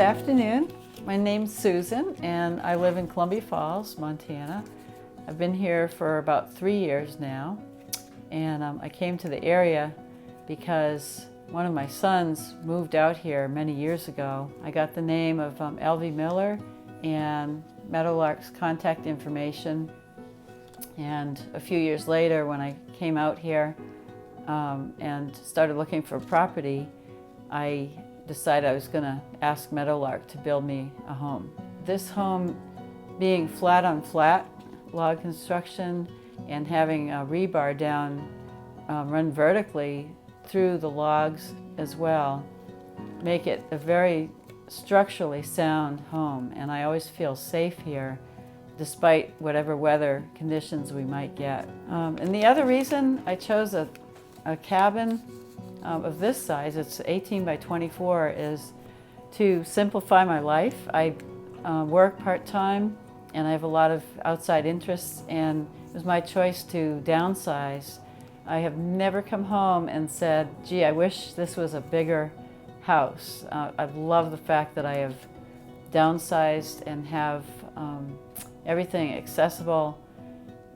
afternoon. My name's Susan and I live in Columbia Falls, Montana. I've been here for about 3 years now, and I came to the area because one of my sons moved out here many years ago. I got the name of L.V. Miller and Meadowlark's contact information, and a few years later when I came out here and started looking for property, I decided I was going to ask Meadowlark to build me a home. This home being flat on flat log construction and having a rebar down run vertically through the logs as well make it a very structurally sound home, and I always feel safe here despite whatever weather conditions we might get. And the other reason I chose a cabin of this size, it's 18 by 24, is to simplify my life. I work part-time and I have a lot of outside interests, and it was my choice to downsize. I have never come home and said, gee, I wish this was a bigger house. I love the fact that I have downsized and have everything accessible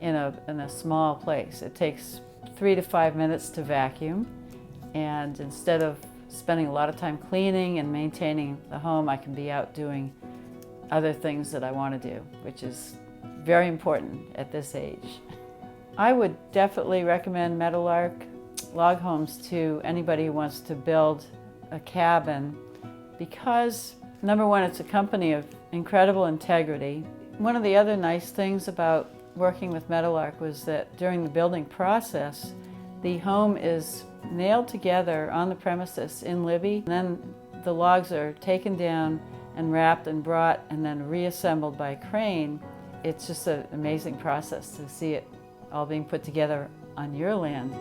in a small place. It takes 3 to 5 minutes to vacuum, and instead of spending a lot of time cleaning and maintaining the home, I can be out doing other things that I want to do, which is very important at this age. I would definitely recommend Meadowlark log homes to anybody who wants to build a cabin because, number one, it's a company of incredible integrity. One of the other nice things about working with Meadowlark was that during the building process, the home is nailed together on the premises in Libby, and then the logs are taken down and wrapped and brought and then reassembled by a crane. It's just an amazing process to see it all being put together on your land.